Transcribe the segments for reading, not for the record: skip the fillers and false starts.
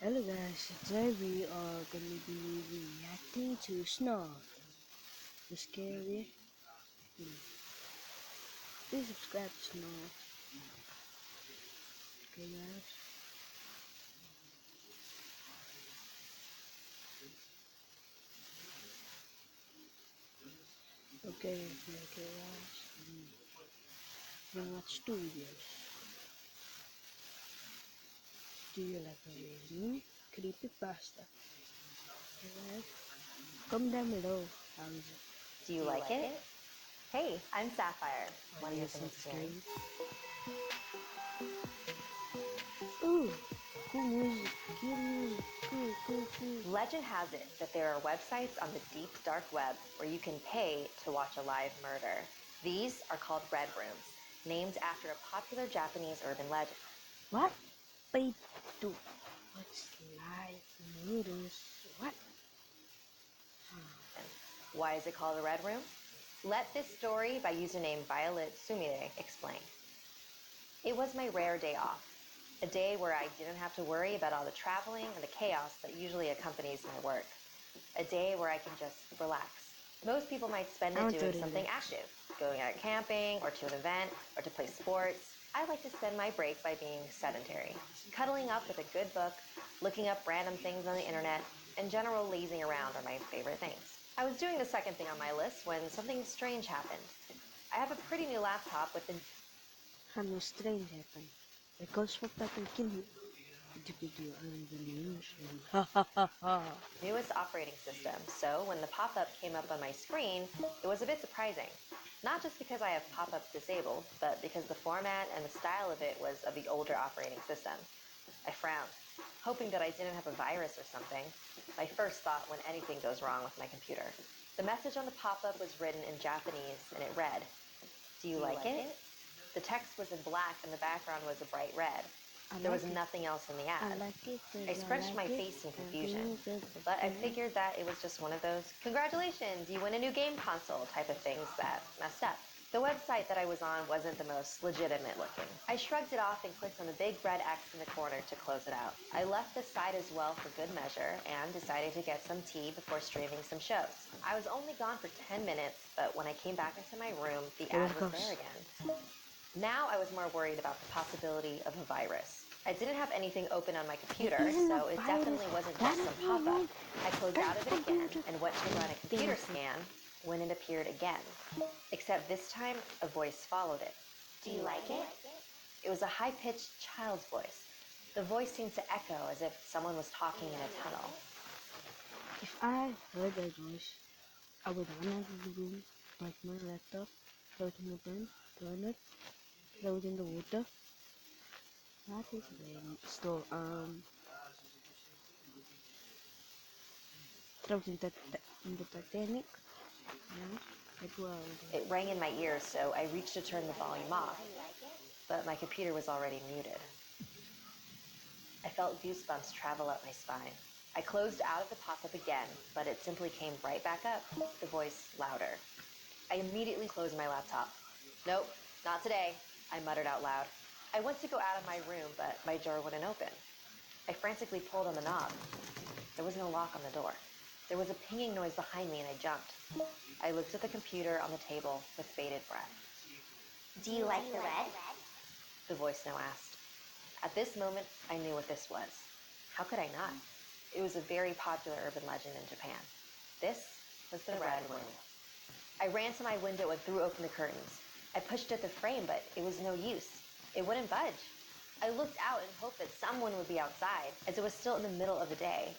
Hello guys, today we are gonna be reacting to Snarled. The scary. Please subscribe to Snarled. Okay guys. Okay guys. We watch two videos. Do you like my reason? Creepypasta. Okay guys. Comment down below. How is it? Do you like it? Hey, I'm Sapphire, one of your Is it Thanksgiving. Ooh, cool music. Cute music. Cool. Legend has it that there are websites on the deep dark web where you can pay to watch a live murder. These are called red rooms, named after a popular Japanese urban legend. What? Pay to watch live murders? What? Why is it called a red room? Let this story by username Violet Sumire explain. It was my rare day off, a day where I didn't have to worry about all the traveling and the chaos that usually accompanies my work. A day where I can just relax. Most people might spend it doing something active, going out camping, or to an event, or to play sports. I like to spend my break by being sedentary, cuddling up with a good book, looking up random things on the internet, and general lazing around are my favorite things. I was doing the second thing on my list when something strange happened. I have a pretty new laptop with an Something strange happened. The ghost popped up and killed you. The video on the news. Ha ha ha ha. newest operating system, so when the pop-up came up on my screen, it was a bit surprising. Not just because I have pop-ups disabled, but because the format and the style of it was of the older operating system. I frowned, hoping that I didn't have a virus or something. My first thought when anything goes wrong with my computer. The message on the pop-up was written in Japanese, and it read, "Do you like it?" The text was in black and the background was a bright red. There was nothing else in the ad. I scrunched my face in confusion, but I figured that it was just one of those "congratulations, you win a new game console" type of things that messed up. The website that I was on wasn't the most legitimate looking. I shrugged it off and clicked on the big red X in the corner to close it out. I left the site as well for good measure and decided to get some tea before streaming some shows. I was only gone for 10 minutes, but when I came back into my room, the ad was there again. Now I was more worried about the possibility of a virus. I didn't have anything open on my computer, so it definitely wasn't just some pop-up. I closed out of it again and went to run a computer scan when it appeared again. Except this time, a voice followed it. "Do you like it?" It was a high-pitched child's voice. The voice seemed to echo as if someone was talking in a tunnel. If I heard that voice, I would run out of the room, break my laptop, throw it in the bin, burn it, throw it in the water. What is it? Throw it in the Titanic. Yeah, it will. It rang in my ears, so I reached to turn the volume off, but my computer was already muted. I felt goosebumps travel up my spine. I closed out of the pop-up again, but it simply came right back up, the voice louder. I immediately closed my laptop. "Nope, not today," I muttered out loud. I went to go out of my room, but my door wouldn't open. I frantically pulled on the knob. There was no lock on the door. There was a pinging noise behind me and I jumped. I looked at the computer on the table with bated breath. "Do you like the red?" the voice now asked. At this moment, I knew what this was. How could I not? It was a very popular urban legend in Japan. This was the Red Room. I ran to my window and threw open the curtains. I pushed at the frame, but it was no use. It wouldn't budge. I looked out and hoped that someone would be outside, as it was still in the middle of the day.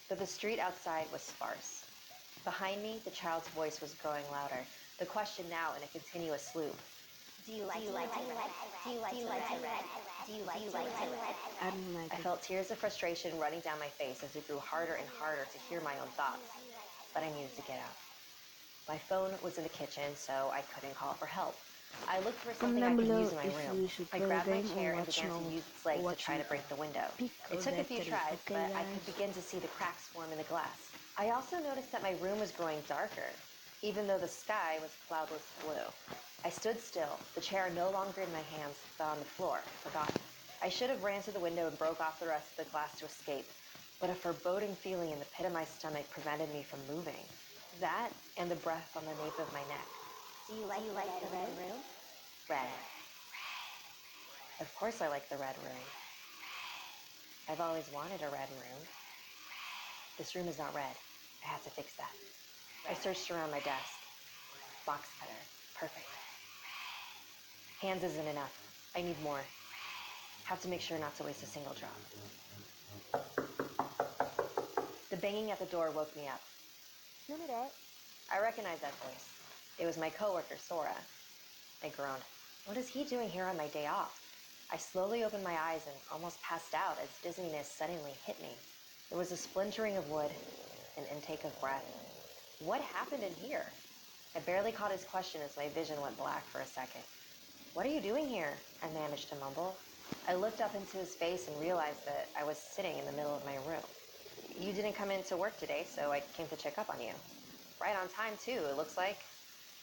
But the street outside was sparse. Behind me, the child's voice was growing louder, the question now in a continuous loop. "Do you like the red? Do you like the red? Do you like the red?" I don't like I it. felt tears of frustration running down my face as it grew harder and harder to hear my own thoughts, but I needed to get out. My phone was in the kitchen, so I couldn't call for help. I looked for something I could use in my room. I grabbed my chair and began to use its legs to try to break the window. It took a few tries, but I could begin to see the cracks form in the glass. I also noticed that my room was growing darker, even though the sky was cloudless blue. I stood still, the chair no longer in my hands, fell on the floor, forgotten. I should have ran to the window and broke off the rest of the glass to escape, but a foreboding feeling in the pit of my stomach prevented me from moving. That and the breath on the nape of my neck. Do you like the red room? Red. Of course I like the red room. I've always wanted a red room. This room is not red. I have to fix that. I searched around my desk. Box cutter. Perfect. Hands isn't enough. I need more. Have to make sure not to waste a single drop. The banging at the door woke me up. None of that. I recognized that voice. It was my coworker, Sora. I groaned. What is he doing here on my day off? I slowly opened my eyes and almost passed out as dizziness suddenly hit me. There was a splintering of wood, an intake of breath. What happened in here? I barely caught his question as my vision went black for a second. What are you doing here? I managed to mumble. I looked up into his face and realized that I was sitting in the middle of my room. You didn't come into work today, so I came to check up on you. Right on time, too, it looks like.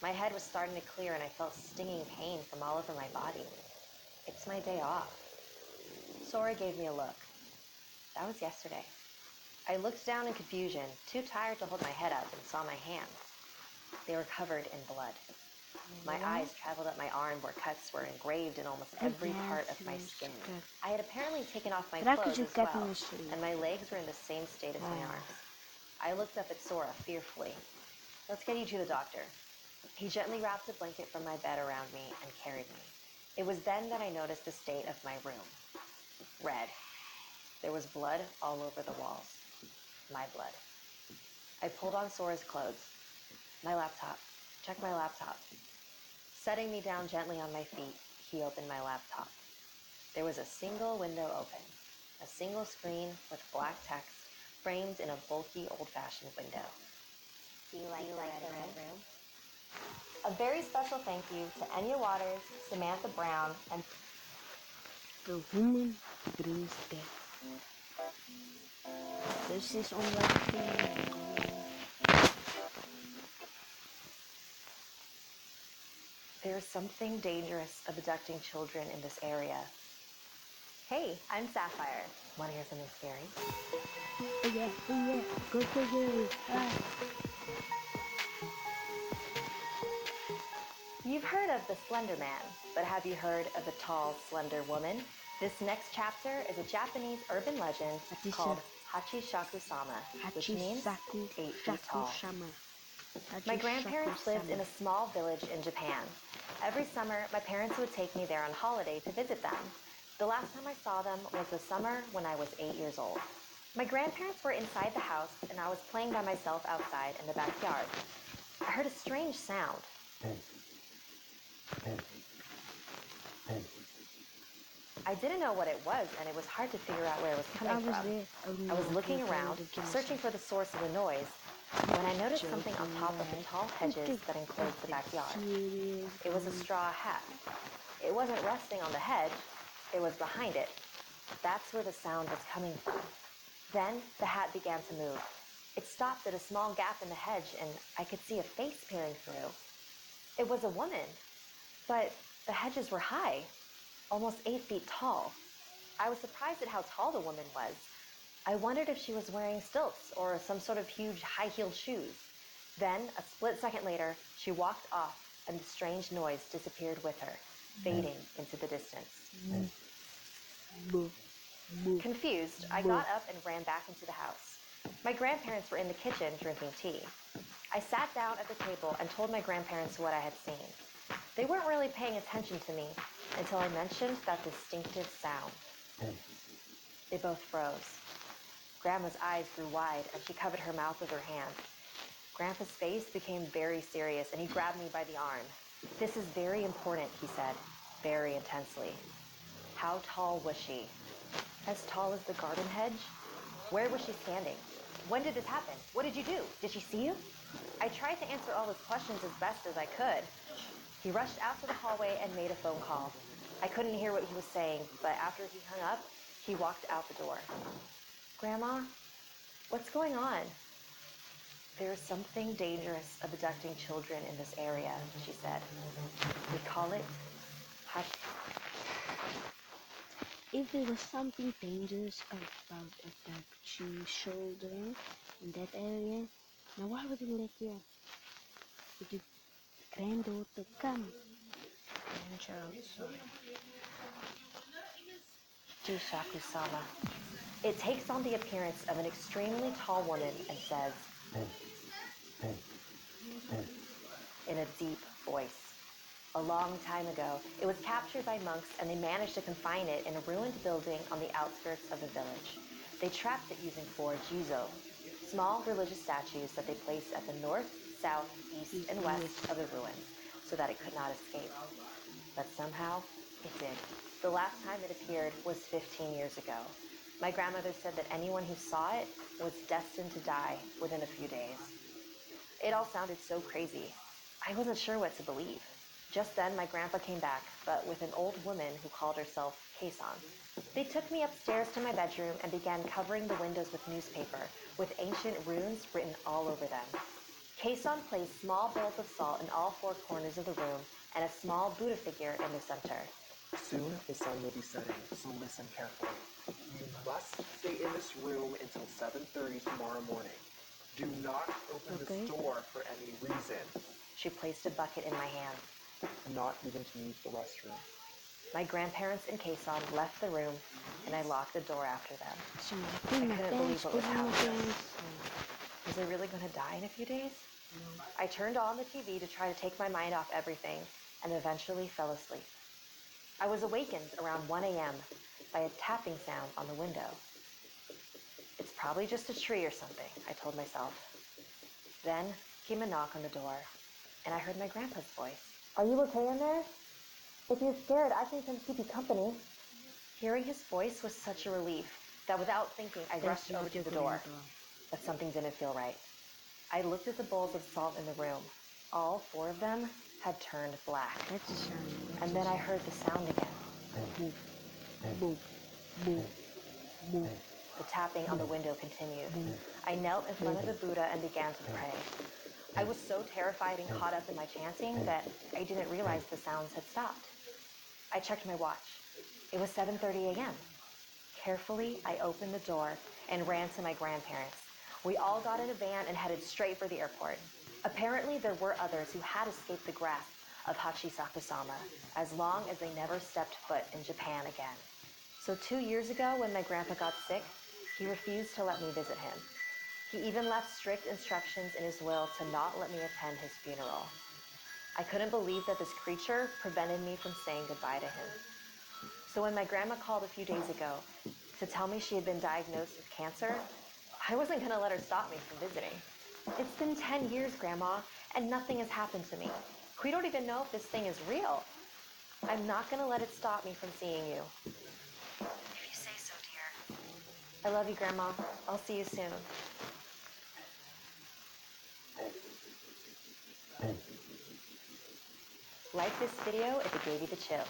My head was starting to clear and I felt stinging pain from all over my body. It's my day off. Sora gave me a look. That was yesterday. I looked down in confusion, too tired to hold my head up, and saw my hands. They were covered in blood. My eyes traveled up my arm where cuts were engraved in almost every part of my skin. I had apparently taken off my clothes as well, and my legs were in the same state as my arms. I looked up at Sora fearfully. Let's get you to the doctor. He gently wrapped a blanket from my bed around me and carried me. It was then that I noticed the state of my room. Red. There was blood all over the walls. My blood. I pulled on Sora's clothes. My laptop. Check my laptop. Setting me down gently on my feet, he opened my laptop. There was a single window open, a single screen with black text framed in a bulky old-fashioned window. Do you like the red room? A very special thank you to Enya Waters, Samantha Brown, and The woman brings death. This is on your thing. There is something dangerous abducting children in this area. Hey, I'm Sapphire. Want to hear something scary? Oh yeah, go figure. You've heard of the Slender Man, but have you heard of the tall, slender woman? This next chapter is a Japanese urban legend called Hachishaku-sama, which means 8 feet tall. My grandparents lived in a small village in Japan. Every summer, my parents would take me there on holiday to visit them. The last time I saw them was the summer when I was 8 years old. My grandparents were inside the house, and I was playing by myself outside in the backyard. I heard a strange sound. I didn't know what it was, and it was hard to figure out where it was coming from. I was looking around, searching for the source of the noise, when I noticed something on top of the tall hedges that enclosed the backyard. It was a straw hat. It wasn't resting on the hedge, it was behind it. That's where the sound was coming from. Then the hat began to move. It stopped at a small gap in the hedge, and I could see a face peering through. It was a woman, but the hedges were high, almost 8 feet tall. I was surprised at how tall the woman was. I wondered if she was wearing stilts or some sort of huge high-heeled shoes. Then, a split second later, she walked off, and the strange noise disappeared with her, fading into the distance. Confused, I got up and ran back into the house. My grandparents were in the kitchen drinking tea. I sat down at the table and told my grandparents what I had seen. They weren't really paying attention to me until I mentioned that distinctive sound. They both froze. Grandma's eyes grew wide and she covered her mouth with her hand. Grandpa's face became very serious and he grabbed me by the arm. This is very important, he said, very intensely. How tall was she? As tall as the garden hedge? Where was she standing? When did this happen? What did you do? Did she see you? I tried to answer all his questions as best as I could. He rushed out to the hallway and made a phone call. I couldn't hear what he was saying, but after he hung up, he walked out the door. Grandma, what's going on? There is something dangerous abducting children in this area, she said. We call it if there was something dangerous about that she's shouldering in that area, now why would you let your granddaughter come? Grandchild, sorry. Shakusama. It takes on the appearance of an extremely tall woman and says, in a deep voice, a long time ago, it was captured by monks and they managed to confine it in a ruined building on the outskirts of the village. They trapped it using 4 jizo, small religious statues that they placed at the north, south, east, and west of the ruins so that it could not escape. But somehow, it did. The last time it appeared was 15 years ago. My grandmother said that anyone who saw it was destined to die within a few days. It all sounded so crazy. I wasn't sure what to believe. Just then, my grandpa came back, but with an old woman who called herself Keisan. They took me upstairs to my bedroom and began covering the windows with newspaper, with ancient runes written all over them. Keisan placed small bowls of salt in all 4 corners of the room and a small Buddha figure in the center. Soon the sun will be setting, so listen carefully. You must stay in this room until 7:30 tomorrow morning. Do not open this door for any reason. She placed a bucket in my hand. Not even to use the restroom. My grandparents and Keisan left the room, and I locked the door after them. So I couldn't believe what was happening. Was I really going to die in a few days? I turned on the TV to try to take my mind off everything, and eventually fell asleep. I was awakened around 1 a.m. by a tapping sound on the window. It's probably just a tree or something, I told myself. Then came a knock on the door, and I heard my grandpa's voice. Are you okay in there? If you're scared, I can come keep you company. Hearing his voice was such a relief that without thinking, I rushed over to the door. But something didn't feel right. I looked at the bowls of salt in the room. All 4 of them had turned black. That's a sound. And then I heard the sound again. Boop, boop, boop, boop. The tapping on the window continued. I knelt in front of the Buddha and began to pray. I was so terrified and caught up in my chanting that I didn't realize the sounds had stopped. I checked my watch. It was 7:30 a.m. Carefully, I opened the door and ran to my grandparents. We all got in a van and headed straight for the airport. Apparently, there were others who had escaped the grasp of Hachisakusama, as long as they never stepped foot in Japan again. So 2 years ago, when my grandpa got sick, he refused to let me visit him. He even left strict instructions in his will to not let me attend his funeral. I couldn't believe that this creature prevented me from saying goodbye to him. So when my grandma called a few days ago to tell me she had been diagnosed with cancer, I wasn't going to let her stop me from visiting. It's been 10 years, Grandma, and nothing has happened to me. We don't even know if this thing is real. I'm not going to let it stop me from seeing you. If you say so, dear. I love you, Grandma. I'll see you soon. Like this video if it gave you the chills.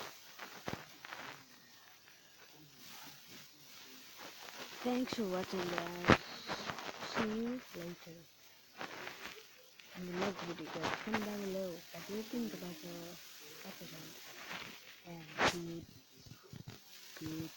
Thanks for watching, guys. See you later. In the next video, comment down below what do you think about the episode. And good.